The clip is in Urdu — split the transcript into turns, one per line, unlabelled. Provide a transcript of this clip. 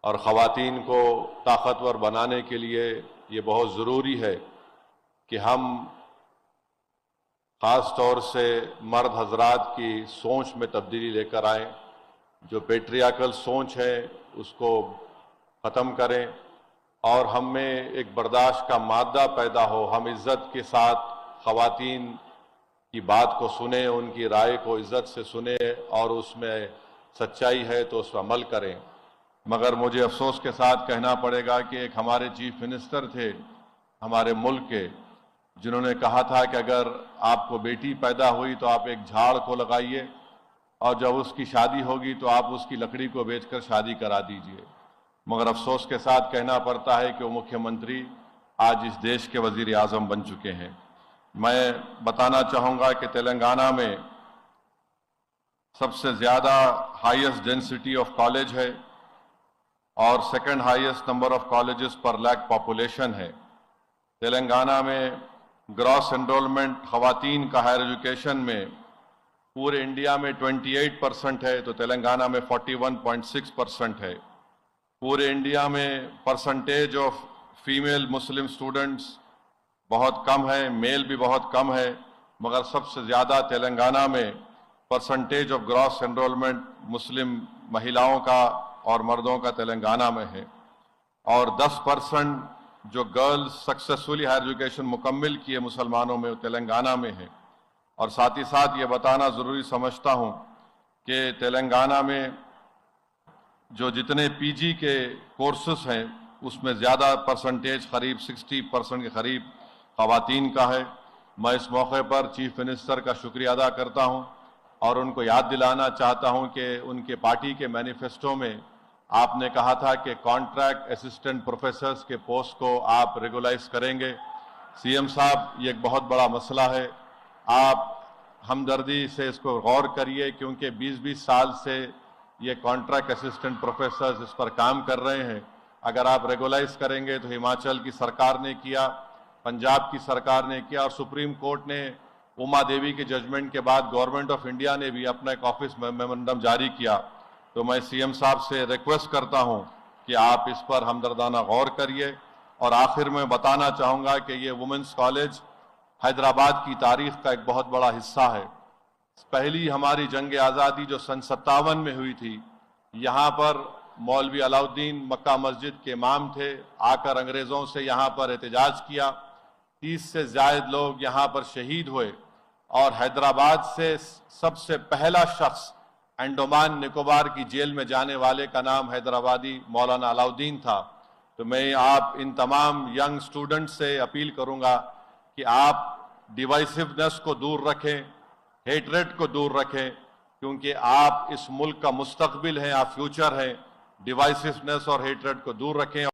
اور خواتین کو طاقتور بنانے کے لیے یہ بہت ضروری ہے کہ ہم خاص طور سے مرد حضرات کی سوچ میں تبدیلی لے کر آئیں، جو پیٹریاکل سوچ ہے اس کو ختم کریں اور ہم میں ایک برداشت کا مادہ پیدا ہو، ہم عزت کے ساتھ خواتین کی بات کو سنیں، ان کی رائے کو عزت سے سنیں اور اس میں سچائی ہے تو اس پر عمل کریں۔ مگر مجھے افسوس کے ساتھ کہنا پڑے گا کہ ایک ہمارے چیف منسٹر تھے ہمارے ملک کے، جنہوں نے کہا تھا کہ اگر آپ کو بیٹی پیدا ہوئی تو آپ ایک جھاڑ کو لگائیے اور جب اس کی شادی ہوگی تو آپ اس کی لکڑی کو بیچ کر شادی کرا دیجئے۔ مگر افسوس کے ساتھ کہنا پڑتا ہے کہ وہ مکھیہ منتری آج اس دیش کے وزیر اعظم بن چکے ہیں۔ میں بتانا چاہوں گا کہ تلنگانہ میں سب سے زیادہ ہائیسٹ ڈینسٹی آف کالج ہے اور second highest number of colleges per lakh population ہے۔ تلنگانہ میں گراس انرولمنٹ خواتین کا ہائر ایجوکیشن میں پورے انڈیا میں 28% ہے تو تلنگانہ میں 41.6% ہے۔ پورے انڈیا میں percentage of female Muslim students بہت کم ہے، میل بھی بہت کم ہے، مگر سب سے زیادہ تلنگانہ میں پرسنٹیج آف گراس انرولمنٹ مسلم مہیلاؤں کا اور مردوں کا تلنگانہ میں ہے، اور 10% جو گرلز سکسیسفلی ہائر ایجوکیشن مکمل کیے مسلمانوں میں وہ تلنگانہ میں ہے۔ اور ساتھ ہی ساتھ یہ بتانا ضروری سمجھتا ہوں کہ تلنگانہ میں جو جتنے پی جی کے کورسز ہیں اس میں زیادہ پرسنٹیج قریب 60% کے قریب خواتین کا ہے۔ میں اس موقع پر چیف منسٹر کا شکریہ ادا کرتا ہوں اور ان کو یاد دلانا چاہتا ہوں کہ ان کے پارٹی کے مینیفیسٹو میں آپ نے کہا تھا کہ کانٹریکٹ اسسٹنٹ پروفیسرز کے پوسٹ کو آپ ریگولائز کریں گے۔ سی ایم صاحب، یہ ایک بہت بڑا مسئلہ ہے، آپ ہمدردی سے اس کو غور کریے کیونکہ 20 سال سے یہ کانٹریکٹ اسسٹنٹ پروفیسرز اس پر کام کر رہے ہیں۔ اگر آپ ریگولائز کریں گے تو ہماچل کی سرکار نے کیا، پنجاب کی سرکار نے کیا اور سپریم کورٹ نے اما دیوی کے ججمنٹ کے بعد گورنمنٹ آف انڈیا نے بھی اپنا ایک آفس میمورنڈم جاری کیا۔ تو میں سی ایم صاحب سے ریکویسٹ کرتا ہوں کہ آپ اس پر ہمدردانہ غور کریے۔ اور آخر میں بتانا چاہوں گا کہ یہ وومنس کالج حیدرآباد کی تاریخ کا ایک بہت بڑا حصہ ہے۔ پہلی ہماری جنگ آزادی جو سن 57 میں ہوئی تھی، یہاں پر مولوی علاء الدین مکہ مسجد کے امام تھے، آ کر انگریزوں سے یہاں پر احتجاج کیا، 30 سے زائد لوگ یہاں پر شہید ہوئے اور حیدرآباد سے سب سے پہلا شخص انڈمان نکوبار کی جیل میں جانے والے کا نام حیدرآبادی مولانا علاء الدین تھا۔ تو میں آپ ان تمام ینگ سٹوڈنٹ سے اپیل کروں گا کہ آپ ڈیوائسونیس کو دور رکھیں، ہیٹریٹ کو دور رکھیں، کیونکہ آپ اس ملک کا مستقبل ہیں، آپ فیوچر ہیں۔ ڈیوائسونیس اور ہیٹریٹ کو دور رکھیں۔